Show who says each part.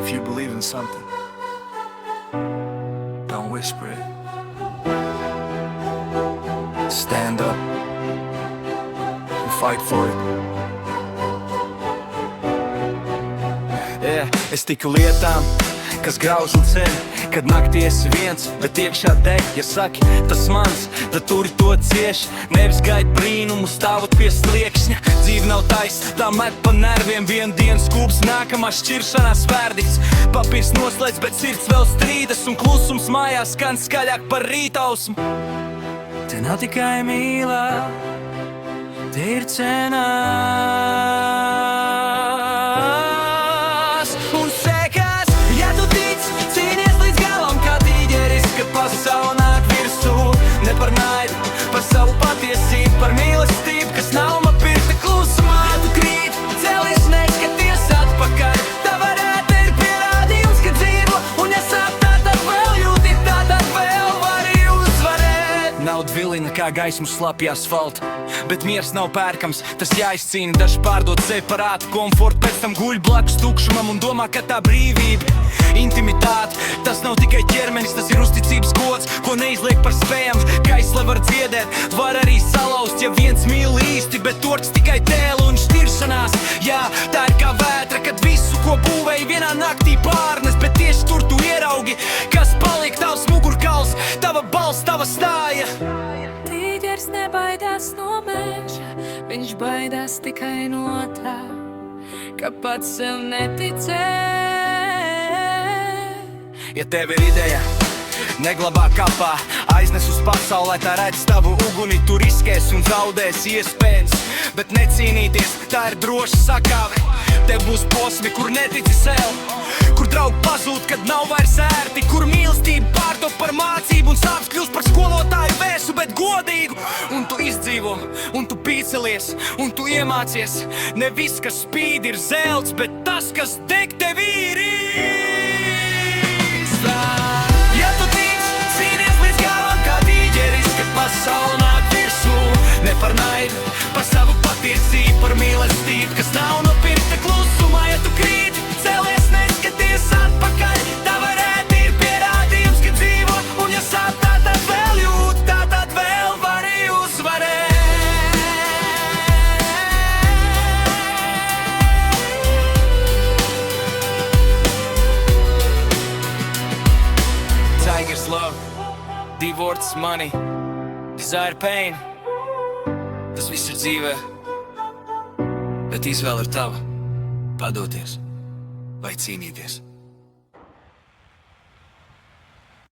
Speaker 1: If you believe in something, don't whisper it. Stand up and fight for it. Es tiku lietām, kas grauž un ceļ, kad naktī esi viens, bet iekšā deg. Ja saki, tas mans, tad turi to cieš. Nevis gaid brīnumu, stāvot pie sliekšņa. Dzīve nav taisa, tā met pa nerviem. Vienu dienu skūps, nākamā šķiršanās verdikts. Papīrs noslēdz, bet sirds vēl strīdas, un klusums mājās skan skaļāk par rītausmu. Te nav tikai mīlā, te ir cenās. Un sekās, ja tu tic, cīnies līdz galam kā tīģeris, kad pasaule nāk virsū. Ne par naidu, par savu patiesību, par mīlestību, kas nav man pirkta klusumā. Ja tu krīt, celies, neskaties atpakaļ. Tava rēta ir pierādījums, ka dzīvo, un ja sāp tā, tad vēl jūti, tā tad vēl vari uzvarēt. Nauda vilina kā gaismu slapja asfalta, bet miers nav pērkams, tas jāizcīna. Daži pārdod sevi par ātru komfortu, pēc tam guļ blakus tukšumam un domā, ka tā brīvība. Intimitāte, tas nav tikai ķermenis, tas ir uzticības kods, ko neizliek par spējām. Kaisle var dziedēt, var arī salauzt, ja viens mīl īsti, bet torts tikai tēlu un šķiršanās. Jā, tā ir kā vētra, kad visu, ko būvēji vienā naktī pārnes, bet tieši tur tu ieraugi, kas paliek tavs mugurkauls, tava balss, tava stāja.
Speaker 2: Tīģeris nebaidās no meža, viņš baidās tikai no tā, ka pats sev neticē.
Speaker 1: Ja tev ir ideja, neglabā kapā, aiznes uz pasaulē, tā redz tavu uguni, tu riskēs un zaudēs iespējas, bet necīnīties, tā ir droša sakāve. Tev būs posmi, kur netici sev, kur draugi pazūd, kad nav vairs ērti, kur mīlestība pārtop par mācību un sāpes kļūst par skolotāju vēsu, bet godīgu. Un tu izdzīvo, un tu pīcelies, un tu iemācies. Ne viss, kas spīd, ir zelts, bet tas, kas deg tev ir. Ja tu tic, cīnies līdz galam kā tīģeris, kad pasaule nāk virsū. Ne par naidu, par savu patiesību, par mīlestību, kas nav nopirkta klusumā. Ja tu krīt, celies, neskaties atpakaļ. Tava rēta ir pierādījums, ka dzīvo, un ja sāp tā, tad vēl jūt, tā tad vēl vari uzvarēt. Tigers love, divorce, money, desire, pain. Tas viss ir dzīvē, bet izvēle ir tava. Padoties vai cīnīties.